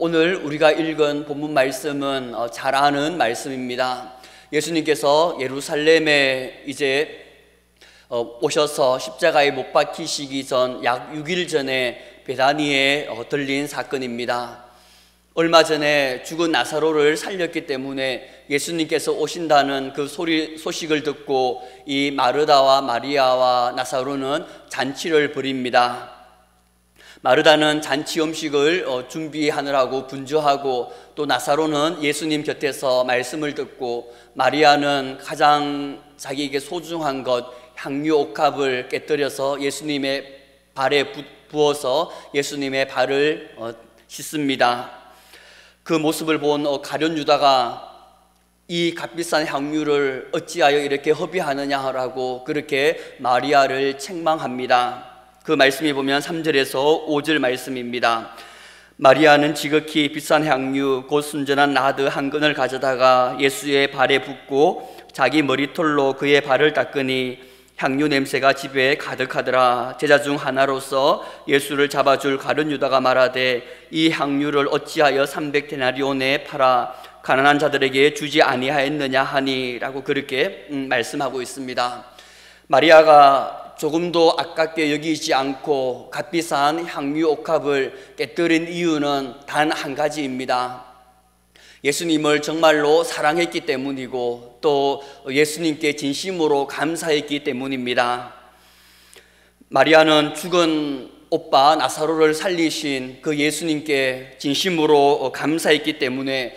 오늘 우리가 읽은 본문 말씀은 잘 아는 말씀입니다. 예수님께서 예루살렘에 이제 오셔서 십자가에 못 박히시기 전 약 6일 전에 베다니에 들린 사건입니다. 얼마 전에 죽은 나사로를 살렸기 때문에 예수님께서 오신다는 그 소식을 듣고 이 마르다와 마리아와 나사로는 잔치를 벌입니다. 마르다는 잔치 음식을 준비하느라고 분주하고, 또 나사로는 예수님 곁에서 말씀을 듣고, 마리아는 가장 자기에게 소중한 것 향유 옥합을 깨뜨려서 예수님의 발에 부어서 예수님의 발을 씻습니다. 그 모습을 본 가룟 유다가 이 값비싼 향유를 어찌하여 이렇게 허비하느냐라고 그렇게 마리아를 책망합니다. 그 말씀이 보면 3절에서 5절 말씀입니다. 마리아는 지극히 비싼 향유 곧 순전한 나드 한 근을 가져다가 예수의 발에 붓고 자기 머리털로 그의 발을 닦으니 향유 냄새가 집에 가득하더라. 제자 중 하나로서 예수를 잡아줄 가룟 유다가 말하되 이 향유를 어찌하여 300데나리온에 팔아 가난한 자들에게 주지 아니하였느냐 하니라고 그렇게 말씀하고 있습니다. 마리아가 조금도 아깝게 여기지 않고 값비싼 향유 옥합을 깨뜨린 이유는 단 한 가지입니다. 예수님을 정말로 사랑했기 때문이고, 또 예수님께 진심으로 감사했기 때문입니다. 마리아는 죽은 오빠 나사로를 살리신 그 예수님께 진심으로 감사했기 때문에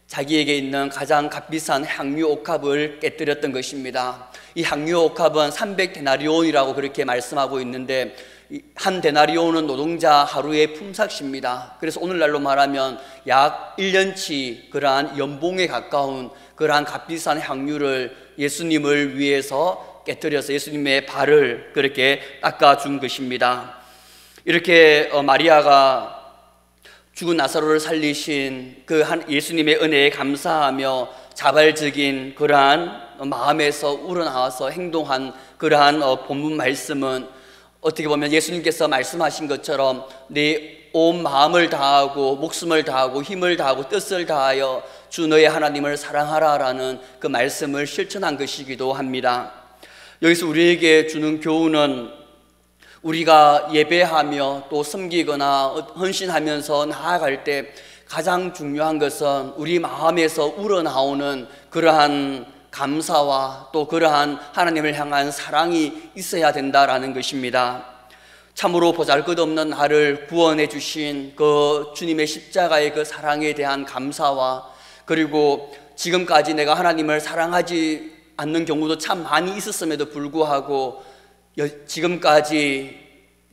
자기에게 있는 가장 값비싼 향유 옥합을 깨뜨렸던 것입니다. 이 향유 옥합은 300데나리온이라고 그렇게 말씀하고 있는데, 한 데나리온은 노동자 하루의 품삯입니다. 그래서 오늘날로 말하면 약 1년치 그러한 연봉에 가까운 그러한 값비싼 향유를 예수님을 위해서 깨뜨려서 예수님의 발을 그렇게 닦아준 것입니다. 이렇게 마리아가 죽은 나사로를 살리신 그 예수님의 은혜에 감사하며 자발적인 그러한 마음에서 우러나와서 행동한 그러한 본문 말씀은 어떻게 보면 예수님께서 말씀하신 것처럼 네 온 마음을 다하고 목숨을 다하고 힘을 다하고 뜻을 다하여 주 너의 하나님을 사랑하라라는 그 말씀을 실천한 것이기도 합니다. 여기서 우리에게 주는 교훈은, 우리가 예배하며 또 섬기거나 헌신하면서 나아갈 때 가장 중요한 것은 우리 마음에서 우러나오는 그러한 감사와 또 그러한 하나님을 향한 사랑이 있어야 된다라는 것입니다. 참으로 보잘것없는 나를 구원해 주신 그 주님의 십자가의 그 사랑에 대한 감사와, 그리고 지금까지 내가 하나님을 사랑하지 않는 경우도 참 많이 있었음에도 불구하고 지금까지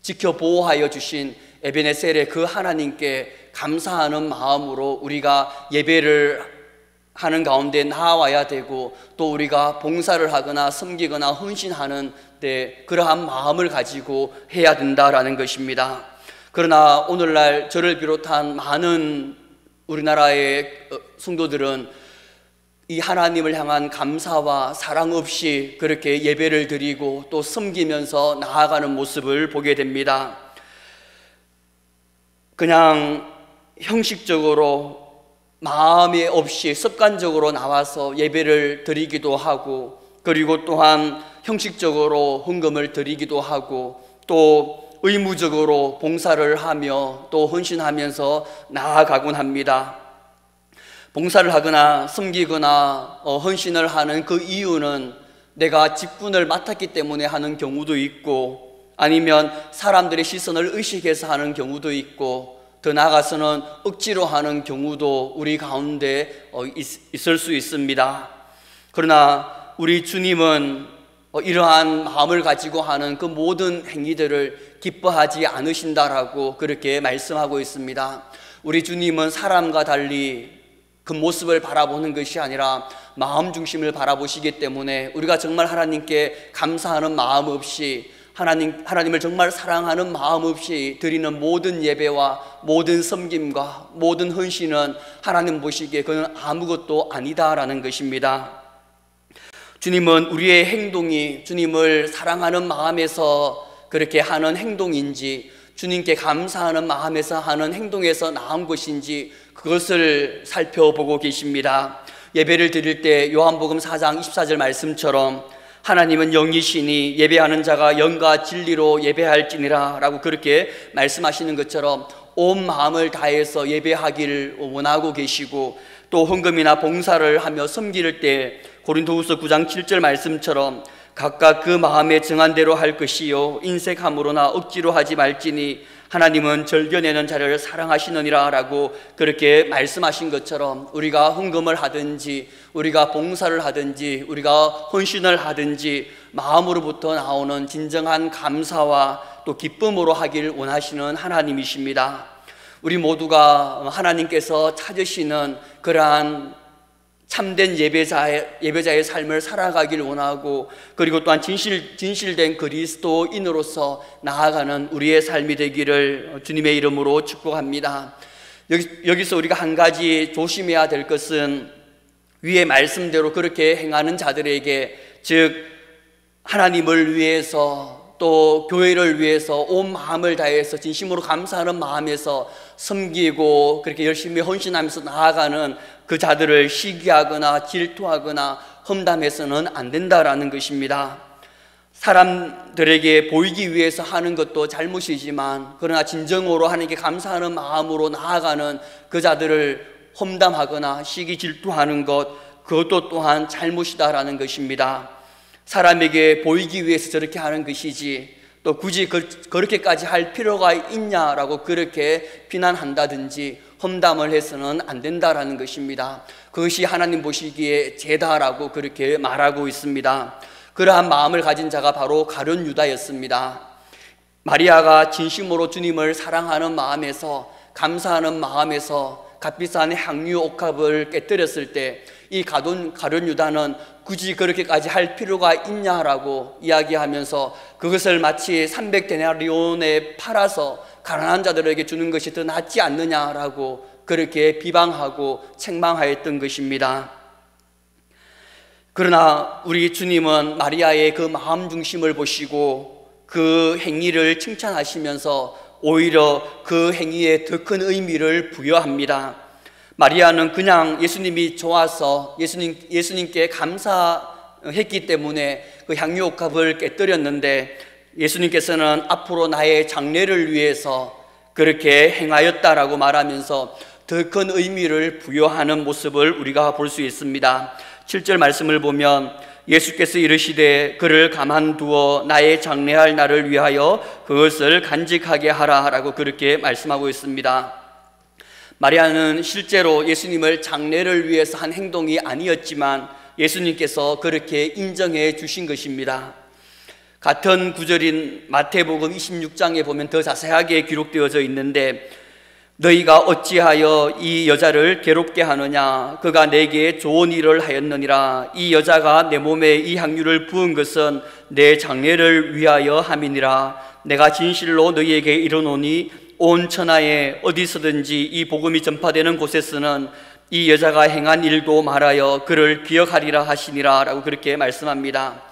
지켜보호하여 주신 에베네셀의 그 하나님께 감사하는 마음으로 우리가 예배를 하는 가운데 나아와야 되고, 또 우리가 봉사를 하거나 섬기거나 헌신하는 데 그러한 마음을 가지고 해야 된다라는 것입니다. 그러나 오늘날 저를 비롯한 많은 우리나라의 성도들은 이 하나님을 향한 감사와 사랑 없이 그렇게 예배를 드리고 또 섬기면서 나아가는 모습을 보게 됩니다. 그냥 형식적으로 마음이 없이 습관적으로 나와서 예배를 드리기도 하고, 그리고 또한 형식적으로 헌금을 드리기도 하고, 또 의무적으로 봉사를 하며 또 헌신하면서 나아가곤 합니다. 봉사를 하거나 섬기거나 헌신을 하는 그 이유는 내가 직분을 맡았기 때문에 하는 경우도 있고, 아니면 사람들의 시선을 의식해서 하는 경우도 있고, 더 나아가서는 억지로 하는 경우도 우리 가운데 있을 수 있습니다. 그러나 우리 주님은 이러한 마음을 가지고 하는 그 모든 행위들을 기뻐하지 않으신다라고 그렇게 말씀하고 있습니다. 우리 주님은 사람과 달리 그 모습을 바라보는 것이 아니라 마음 중심을 바라보시기 때문에 우리가 정말 하나님께 감사하는 마음 없이, 하나님을 정말 사랑하는 마음 없이 드리는 모든 예배와 모든 섬김과 모든 헌신은 하나님 보시기에 그는 아무것도 아니다라는 것입니다. 주님은 우리의 행동이 주님을 사랑하는 마음에서 그렇게 하는 행동인지, 주님께 감사하는 마음에서 하는 행동에서 나온 것인지 그것을 살펴보고 계십니다. 예배를 드릴 때 요한복음 4장 24절 말씀처럼 하나님은 영이시니 예배하는 자가 영과 진리로 예배할지니라 라고 그렇게 말씀하시는 것처럼 온 마음을 다해서 예배하기를 원하고 계시고, 또 헌금이나 봉사를 하며 섬길 때 고린도후서 9장 7절 말씀처럼 각각 그 마음에 정한 대로 할 것이요 인색함으로나 억지로 하지 말지니 하나님은 절겨내는 자를 사랑하시느니라 라고 그렇게 말씀하신 것처럼, 우리가 헌금을 하든지 우리가 봉사를 하든지 우리가 헌신을 하든지 마음으로부터 나오는 진정한 감사와 또 기쁨으로 하길 원하시는 하나님이십니다. 우리 모두가 하나님께서 찾으시는 그러한 참된 예배자의 삶을 살아가길 원하고, 그리고 또한 진실된 그리스도인으로서 나아가는 우리의 삶이 되기를 주님의 이름으로 축복합니다. 여기서 우리가 한 가지 조심해야 될 것은, 위의 말씀대로 그렇게 행하는 자들에게, 즉 하나님을 위해서 또 교회를 위해서 온 마음을 다해서 진심으로 감사하는 마음에서 섬기고 그렇게 열심히 헌신하면서 나아가는 그 자들을 시기하거나 질투하거나 험담해서는 안 된다라는 것입니다. 사람들에게 보이기 위해서 하는 것도 잘못이지만, 그러나 진정으로 하나님께 감사하는 마음으로 나아가는 그 자들을 험담하거나 시기 질투하는 것, 그것도 또한 잘못이다라는 것입니다. 사람에게 보이기 위해서 저렇게 하는 것이지 또 굳이 그렇게까지 할 필요가 있냐라고 그렇게 비난한다든지 험담을 해서는 안 된다라는 것입니다. 그것이 하나님 보시기에 죄다라고 그렇게 말하고 있습니다. 그러한 마음을 가진 자가 바로 가룟 유다였습니다. 마리아가 진심으로 주님을 사랑하는 마음에서, 감사하는 마음에서 값비싼 향유 옥합을 깨뜨렸을 때 이 가룟 유다는 굳이 그렇게까지 할 필요가 있냐라고 이야기하면서 그것을 마치 300데나리온에 팔아서 가난한 자들에게 주는 것이 더 낫지 않느냐라고 그렇게 비방하고 책망하였던 것입니다. 그러나 우리 주님은 마리아의 그 마음 중심을 보시고 그 행위를 칭찬하시면서 오히려 그 행위에 더 큰 의미를 부여합니다. 마리아는 그냥 예수님이 좋아서 예수님께 감사했기 때문에 그 향유옥합을 깨뜨렸는데, 예수님께서는 앞으로 나의 장래를 위해서 그렇게 행하였다라고 말하면서 더 큰 의미를 부여하는 모습을 우리가 볼 수 있습니다. 7절 말씀을 보면 예수께서 이르시되 그를 가만두어 나의 장래할 날을 위하여 그것을 간직하게 하라 라고 그렇게 말씀하고 있습니다. 마리아는 실제로 예수님을 장래를 위해서 한 행동이 아니었지만 예수님께서 그렇게 인정해 주신 것입니다. 같은 구절인 마태복음 26장에 보면 더 자세하게 기록되어져 있는데, 너희가 어찌하여 이 여자를 괴롭게 하느냐? 그가 내게 좋은 일을 하였느니라. 이 여자가 내 몸에 이 향유를 부은 것은 내 장래를 위하여 함이니라. 내가 진실로 너희에게 이르노니 온 천하에 어디서든지 이 복음이 전파되는 곳에서는 이 여자가 행한 일도 말하여 그를 기억하리라 하시니라 라고 그렇게 말씀합니다.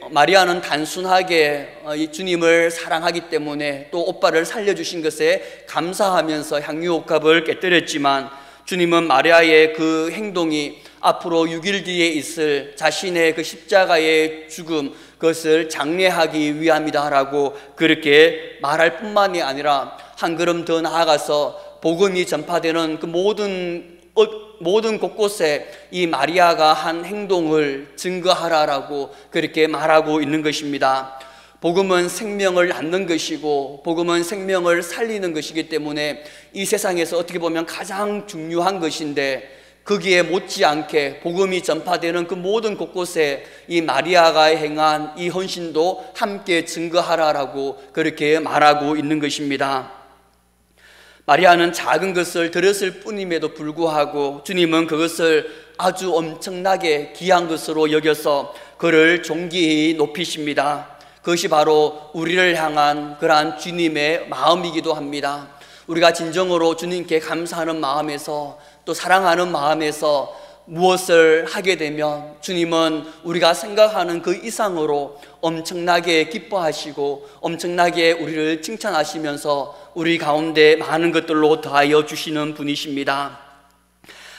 마리아는 단순하게 주님을 사랑하기 때문에 또 오빠를 살려주신 것에 감사하면서 향유옥합을 깨뜨렸지만, 주님은 마리아의 그 행동이 앞으로 6일 뒤에 있을 자신의 그 십자가의 죽음, 그것을 장례하기 위함이다라고 그렇게 말할 뿐만이 아니라 한 걸음 더 나아가서 복음이 전파되는 그 모든 곳곳에 이 마리아가 한 행동을 증거하라라고 그렇게 말하고 있는 것입니다. 복음은 생명을 낳는 것이고 복음은 생명을 살리는 것이기 때문에 이 세상에서 어떻게 보면 가장 중요한 것인데, 거기에 못지않게 복음이 전파되는 그 모든 곳곳에 이 마리아가 행한 이 헌신도 함께 증거하라라고 그렇게 말하고 있는 것입니다. 마리아는 작은 것을 드렸을 뿐임에도 불구하고 주님은 그것을 아주 엄청나게 귀한 것으로 여겨서 그를 존귀히 높이십니다. 그것이 바로 우리를 향한 그러한 주님의 마음이기도 합니다. 우리가 진정으로 주님께 감사하는 마음에서 또 사랑하는 마음에서 무엇을 하게 되면 주님은 우리가 생각하는 그 이상으로 엄청나게 기뻐하시고 엄청나게 우리를 칭찬하시면서 우리 가운데 많은 것들로 더하여 주시는 분이십니다.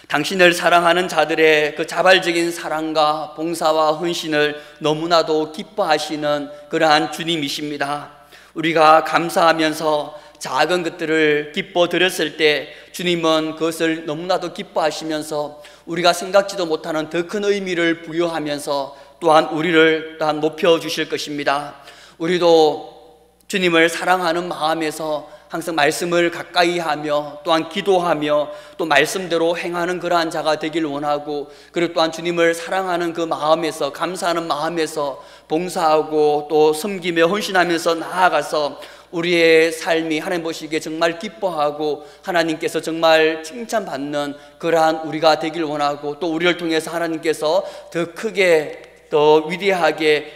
당신을 사랑하는 자들의 그 자발적인 사랑과 봉사와 헌신을 너무나도 기뻐하시는 그러한 주님이십니다. 우리가 감사하면서 작은 것들을 기뻐 드렸을 때 주님은 그것을 너무나도 기뻐하시면서 우리가 생각지도 못하는 더 큰 의미를 부여하면서 또한 우리를 또한 높여주실 것입니다. 우리도 주님을 사랑하는 마음에서 항상 말씀을 가까이 하며 또한 기도하며 또 말씀대로 행하는 그러한 자가 되길 원하고, 그리고 또한 주님을 사랑하는 그 마음에서, 감사하는 마음에서 봉사하고 또 섬기며 헌신하면서 나아가서 우리의 삶이 하나님 보시기에 정말 기뻐하고 하나님께서 정말 칭찬받는 그러한 우리가 되길 원하고, 또 우리를 통해서 하나님께서 더 크게 더 위대하게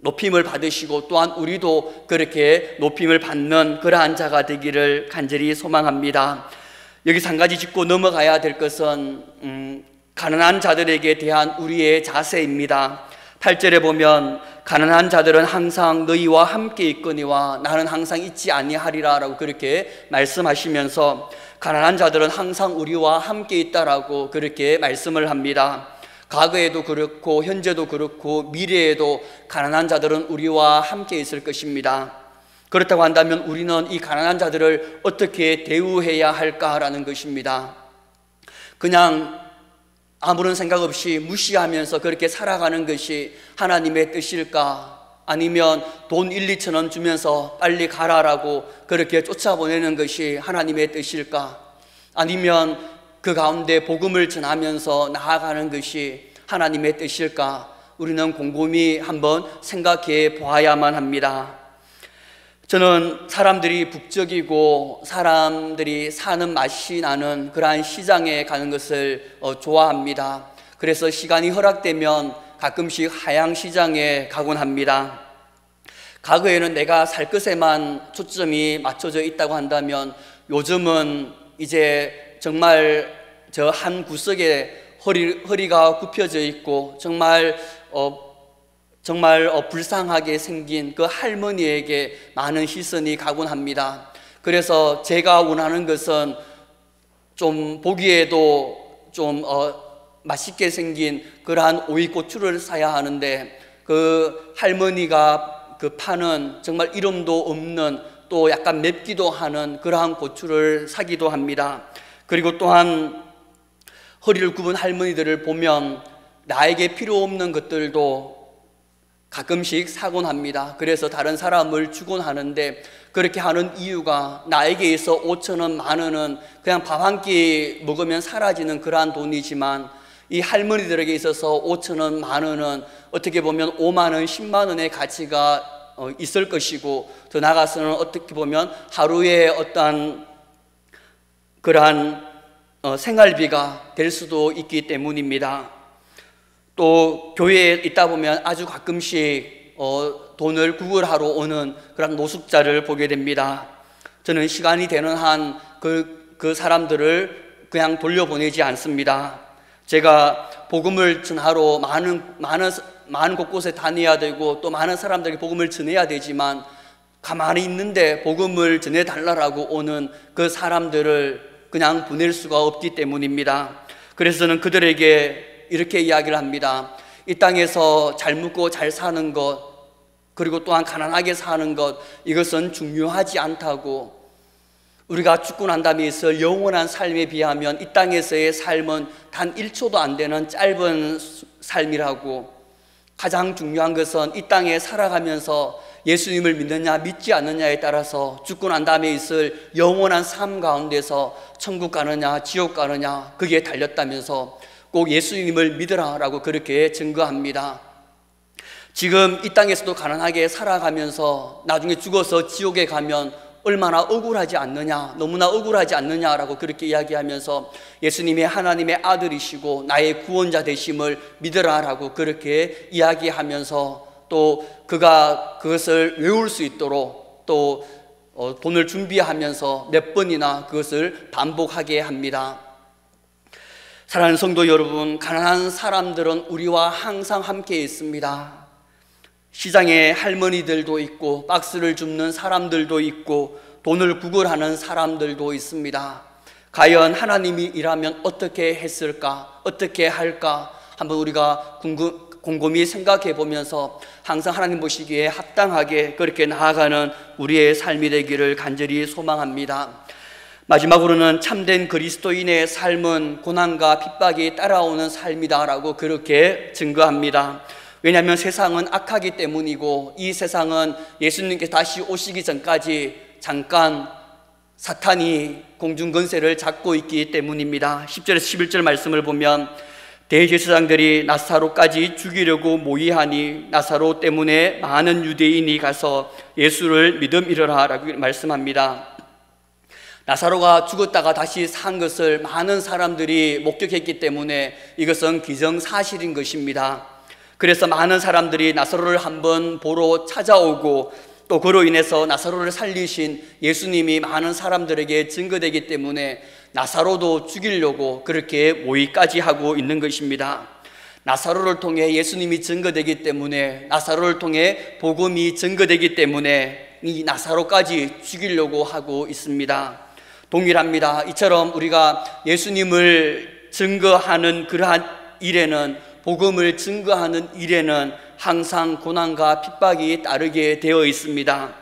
높임을 받으시고 또한 우리도 그렇게 높임을 받는 그러한 자가 되기를 간절히 소망합니다. 여기서 한 가지 짚고 넘어가야 될 것은 가난한 자들에게 대한 우리의 자세입니다. 8절에 보면 가난한 자들은 항상 너희와 함께 있거니와 나는 항상 있지 아니하리라 라고 그렇게 말씀하시면서 가난한 자들은 항상 우리와 함께 있다라고 그렇게 말씀을 합니다. 과거에도 그렇고 현재도 그렇고 미래에도 가난한 자들은 우리와 함께 있을 것입니다. 그렇다고 한다면 우리는 이 가난한 자들을 어떻게 대우해야 할까라는 것입니다. 그냥 아무런 생각 없이 무시하면서 그렇게 살아가는 것이 하나님의 뜻일까? 아니면 돈 1, 2천 원 주면서 빨리 가라라고 그렇게 쫓아보내는 것이 하나님의 뜻일까? 아니면 그 가운데 복음을 전하면서 나아가는 것이 하나님의 뜻일까? 우리는 곰곰이 한번 생각해 보아야만 합니다. 저는 사람들이 북적이고 사람들이 사는 맛이 나는 그러한 시장에 가는 것을 좋아합니다. 그래서 시간이 허락되면 가끔씩 하양시장에 가곤 합니다. 과거에는 내가 살 것에만 초점이 맞춰져 있다고 한다면 요즘은 이제 정말 저 한 구석에 허리가 굽혀져 있고 정말 불쌍하게 생긴 그 할머니에게 많은 시선이 가곤 합니다. 그래서 제가 원하는 것은 좀 보기에도 좀 맛있게 생긴 그러한 오이고추를 사야 하는데 그 할머니가 그 파는 정말 이름도 없는 또 약간 맵기도 하는 그러한 고추를 사기도 합니다. 그리고 또한 허리를 굽은 할머니들을 보면 나에게 필요 없는 것들도 가끔씩 사곤 합니다. 그래서 다른 사람을 주곤 하는데 그렇게 하는 이유가 나에게 있어 5천 원, 만 원은 그냥 밥 한 끼 먹으면 사라지는 그러한 돈이지만 이 할머니들에게 있어서 5천 원, 만 원은 어떻게 보면 5만 원, 10만 원의 가치가 있을 것이고 더 나아가서는 어떻게 보면 하루에 어떠한 그러한 생활비가 될 수도 있기 때문입니다. 또 교회에 있다 보면 아주 가끔씩 돈을 구걸하러 오는 그런 노숙자를 보게 됩니다. 저는 시간이 되는 한 그 사람들을 그냥 돌려보내지 않습니다. 제가 복음을 전하러 많은 곳곳에 다녀야 되고 또 많은 사람들에게 복음을 전해야 되지만 가만히 있는데 복음을 전해달라고 오는 그 사람들을 그냥 보낼 수가 없기 때문입니다. 그래서 저는 그들에게 이렇게 이야기를 합니다. 이 땅에서 잘 먹고 잘 사는 것, 그리고 또한 가난하게 사는 것, 이것은 중요하지 않다고. 우리가 죽고 난 다음에 있을 영원한 삶에 비하면 이 땅에서의 삶은 단 1초도 안 되는 짧은 삶이라고. 가장 중요한 것은 이 땅에 살아가면서 예수님을 믿느냐 믿지 않느냐에 따라서 죽고 난 다음에 있을 영원한 삶 가운데서 천국 가느냐 지옥 가느냐 그게 달렸다면서 꼭 예수님을 믿으라라고 그렇게 증거합니다. 지금 이 땅에서도 가난하게 살아가면서 나중에 죽어서 지옥에 가면 얼마나 억울하지 않느냐, 너무나 억울하지 않느냐라고 그렇게 이야기하면서 예수님이 하나님의 아들이시고 나의 구원자 되심을 믿으라라고 그렇게 이야기하면서 또 그가 그것을 외울 수 있도록 또 돈을 준비하면서 몇 번이나 그것을 반복하게 합니다. 사랑하는 성도 여러분, 가난한 사람들은 우리와 항상 함께 있습니다. 시장에 할머니들도 있고 박스를 줍는 사람들도 있고 돈을 구걸하는 사람들도 있습니다. 과연 하나님이 일하면 어떻게 했을까? 어떻게 할까? 한번 우리가 곰곰이 생각해 보면서 항상 하나님 보시기에 합당하게 그렇게 나아가는 우리의 삶이 되기를 간절히 소망합니다. 마지막으로는 참된 그리스도인의 삶은 고난과 핍박이 따라오는 삶이다라고 그렇게 증거합니다. 왜냐하면 세상은 악하기 때문이고 이 세상은 예수님께서 다시 오시기 전까지 잠깐 사탄이 공중권세를 잡고 있기 때문입니다. 10절에서 11절 말씀을 보면 대제사장들이 나사로까지 죽이려고 모의하니 나사로 때문에 많은 유대인이 가서 예수를 믿음이러라 라고 말씀합니다. 나사로가 죽었다가 다시 산 것을 많은 사람들이 목격했기 때문에 이것은 기정사실인 것입니다. 그래서 많은 사람들이 나사로를 한번 보러 찾아오고 또 그로 인해서 나사로를 살리신 예수님이 많은 사람들에게 증거되기 때문에 나사로도 죽이려고 그렇게 모의까지 하고 있는 것입니다. 나사로를 통해 예수님이 증거되기 때문에, 나사로를 통해 복음이 증거되기 때문에 이 나사로까지 죽이려고 하고 있습니다. 동일합니다. 이처럼 우리가 예수님을 증거하는 그러한 일에는, 복음을 증거하는 일에는 항상 고난과 핍박이 따르게 되어 있습니다.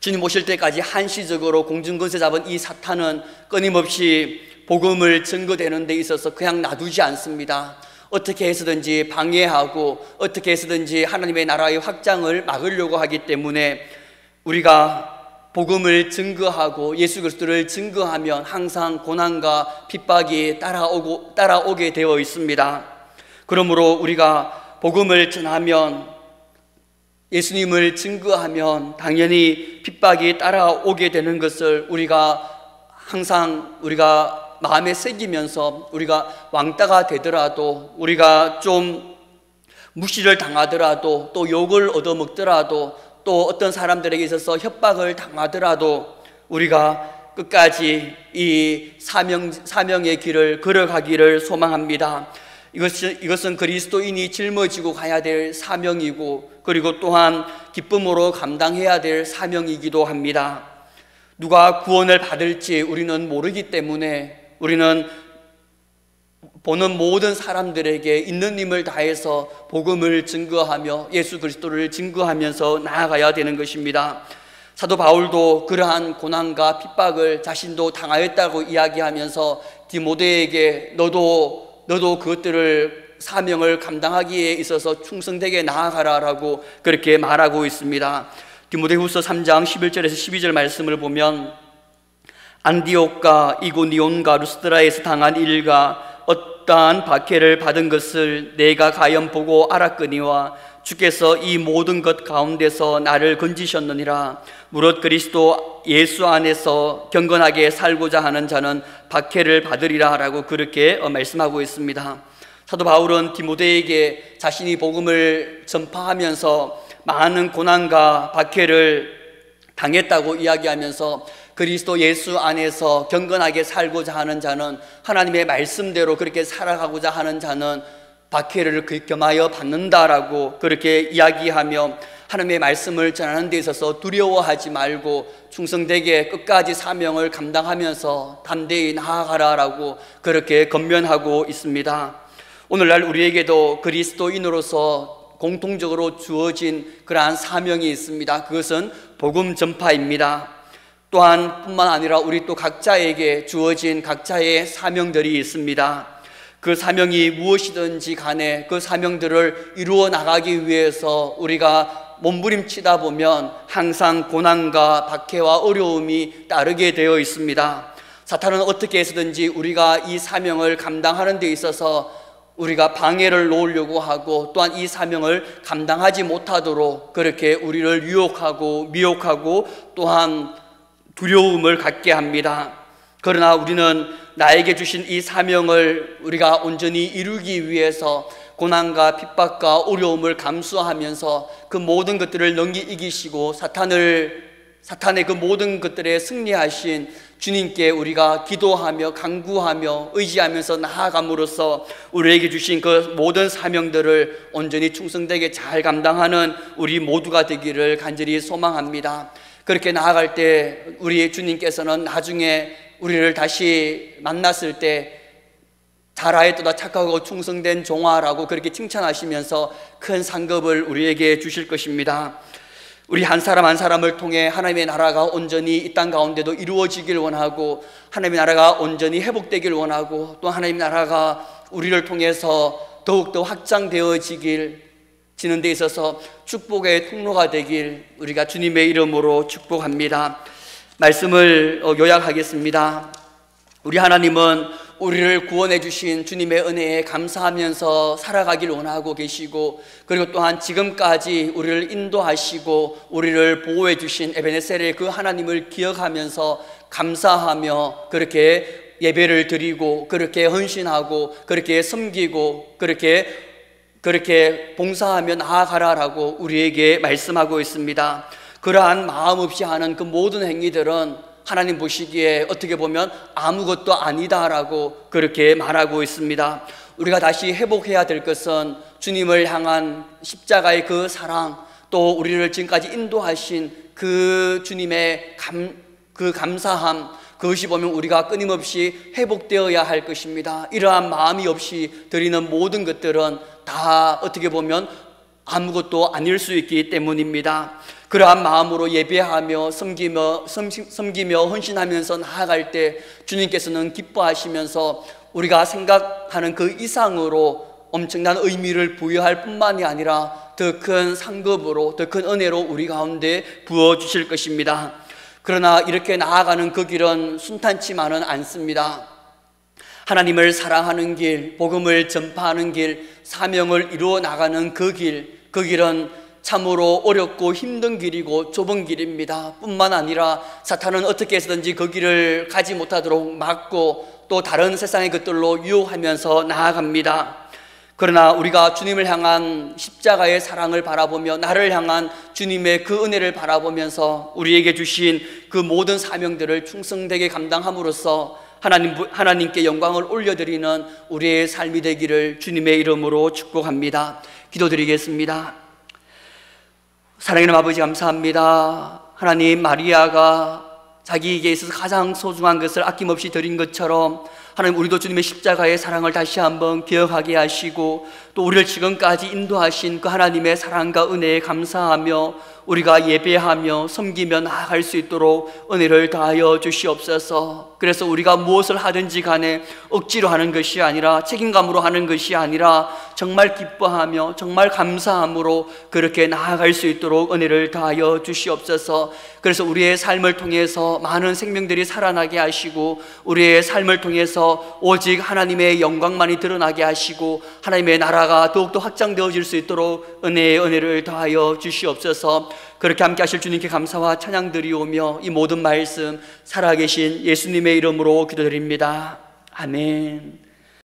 주님 오실 때까지 한시적으로 공중권세 잡은 이 사탄은 끊임없이 복음을 증거되는 데 있어서 그냥 놔두지 않습니다. 어떻게 해서든지 방해하고 어떻게 해서든지 하나님의 나라의 확장을 막으려고 하기 때문에 우리가 복음을 증거하고 예수 그리스도를 증거하면 항상 고난과 핍박이 따라오게 되어 있습니다. 그러므로 우리가 복음을 전하면, 예수님을 증거하면 당연히 핍박이 따라오게 되는 것을 우리가 항상 마음에 새기면서 우리가 왕따가 되더라도, 우리가 좀 무시를 당하더라도, 또 욕을 얻어먹더라도, 또 어떤 사람들에게 있어서 협박을 당하더라도 우리가 끝까지 이 사명의 길을 걸어가기를 소망합니다. 이것은 그리스도인이 짊어지고 가야 될 사명이고, 그리고 또한 기쁨으로 감당해야 될 사명이기도 합니다. 누가 구원을 받을지 우리는 모르기 때문에 우리는 보는 모든 사람들에게 있는 힘을 다해서 복음을 증거하며 예수 그리스도를 증거하면서 나아가야 되는 것입니다. 사도 바울도 그러한 고난과 핍박을 자신도 당하였다고 이야기하면서 디모데에게 너도 그것들을 사명을 감당하기에 있어서 충성되게 나아가라라고 그렇게 말하고 있습니다. 디모데후서 3장 11절에서 12절 말씀을 보면 안디옥과 이고니온과 루스드라에서 당한 일과 어떠한 박해를 받은 것을 내가 가연 보고 알았거니와 주께서 이 모든 것 가운데서 나를 건지셨느니라. 무릇 그리스도 예수 안에서 경건하게 살고자 하는 자는 박해를 받으리라 라고 그렇게 말씀하고 있습니다. 사도 바울은 디모데에게 자신이 복음을 전파하면서 많은 고난과 박해를 당했다고 이야기하면서 그리스도 예수 안에서 경건하게 살고자 하는 자는, 하나님의 말씀대로 그렇게 살아가고자 하는 자는 박해를 겸하여 받는다라고 그렇게 이야기하며 하나님의 말씀을 전하는 데 있어서 두려워하지 말고 충성되게 끝까지 사명을 감당하면서 담대히 나아가라라고 그렇게 권면하고 있습니다. 오늘날 우리에게도 그리스도인으로서 공통적으로 주어진 그러한 사명이 있습니다. 그것은 복음 전파입니다. 또한 뿐만 아니라 우리 또 각자에게 주어진 각자의 사명들이 있습니다. 그 사명이 무엇이든지 간에 그 사명들을 이루어 나가기 위해서 우리가 몸부림치다 보면 항상 고난과 박해와 어려움이 따르게 되어 있습니다. 사탄은 어떻게 해서든지 우리가 이 사명을 감당하는 데 있어서 우리가 방해를 놓으려고 하고, 또한 이 사명을 감당하지 못하도록 그렇게 우리를 유혹하고 미혹하고 또한 두려움을 갖게 합니다. 그러나 우리는 나에게 주신 이 사명을 우리가 온전히 이루기 위해서 고난과 핍박과 어려움을 감수하면서 그 모든 것들을 능히 이기시고 사탄의 그 모든 것들에 승리하신 주님께 우리가 기도하며 간구하며 의지하면서 나아감으로써 우리에게 주신 그 모든 사명들을 온전히 충성되게 잘 감당하는 우리 모두가 되기를 간절히 소망합니다. 그렇게 나아갈 때 우리 주님께서는 나중에 우리를 다시 만났을 때 잘하였도다 착하고 충성된 종아라고 그렇게 칭찬하시면서 큰 상급을 우리에게 주실 것입니다. 우리 한 사람 한 사람을 통해 하나님의 나라가 온전히 이 땅 가운데도 이루어지길 원하고, 하나님의 나라가 온전히 회복되길 원하고, 또 하나님의 나라가 우리를 통해서 더욱더 확장되어지길, 지는 데 있어서 축복의 통로가 되길 우리가 주님의 이름으로 축복합니다. 말씀을 요약하겠습니다. 우리 하나님은 우리를 구원해 주신 주님의 은혜에 감사하면서 살아가길 원하고 계시고, 그리고 또한 지금까지 우리를 인도하시고 우리를 보호해 주신 에베네셀의 그 하나님을 기억하면서 감사하며 그렇게 예배를 드리고 그렇게 헌신하고 그렇게 섬기고 그렇게 봉사하며 나아가라라고 우리에게 말씀하고 있습니다. 그러한 마음 없이 하는 그 모든 행위들은 하나님 보시기에 어떻게 보면 아무것도 아니다라고 그렇게 말하고 있습니다. 우리가 다시 회복해야 될 것은 주님을 향한 십자가의 그 사랑, 또 우리를 지금까지 인도하신 그 주님의 그 감사함, 그것이 보면 우리가 끊임없이 회복되어야 할 것입니다. 이러한 마음이 없이 드리는 모든 것들은 다 어떻게 보면 아무것도 아닐 수 있기 때문입니다. 그러한 마음으로 예배하며 섬기며 헌신하면서 나아갈 때 주님께서는 기뻐하시면서 우리가 생각하는 그 이상으로 엄청난 의미를 부여할 뿐만이 아니라 더 큰 상급으로, 더 큰 은혜로 우리 가운데 부어주실 것입니다. 그러나 이렇게 나아가는 그 길은 순탄치만은 않습니다. 하나님을 사랑하는 길, 복음을 전파하는 길, 사명을 이루어 나가는 그 길은 참으로 어렵고 힘든 길이고 좁은 길입니다. 뿐만 아니라 사탄은 어떻게 해서든지 그 길을 가지 못하도록 막고 또 다른 세상의 것들로 유혹하면서 나아갑니다. 그러나 우리가 주님을 향한 십자가의 사랑을 바라보며 나를 향한 주님의 그 은혜를 바라보면서 우리에게 주신 그 모든 사명들을 충성되게 감당함으로써 하나님께 영광을 올려드리는 우리의 삶이 되기를 주님의 이름으로 축복합니다. 기도드리겠습니다. 사랑하는 아버지, 감사합니다. 하나님, 마리아가 자기에게 있어서 가장 소중한 것을 아낌없이 드린 것처럼 하나님, 우리도 주님의 십자가의 사랑을 다시 한번 기억하게 하시고 또 우리를 지금까지 인도하신 그 하나님의 사랑과 은혜에 감사하며 우리가 예배하며 섬기며 나아갈 수 있도록 은혜를 다하여 주시옵소서. 그래서 우리가 무엇을 하든지 간에 억지로 하는 것이 아니라, 책임감으로 하는 것이 아니라 정말 기뻐하며 정말 감사함으로 그렇게 나아갈 수 있도록 은혜를 다하여 주시옵소서. 그래서 우리의 삶을 통해서 많은 생명들이 살아나게 하시고 우리의 삶을 통해서 오직 하나님의 영광만이 드러나게 하시고 하나님의 나라가 더욱더 확장되어질 수 있도록 은혜를 더하여 주시옵소서. 그렇게 함께 하실 주님께 감사와 찬양 드리오며 이 모든 말씀 살아계신 예수님의 이름으로 기도드립니다. 아멘.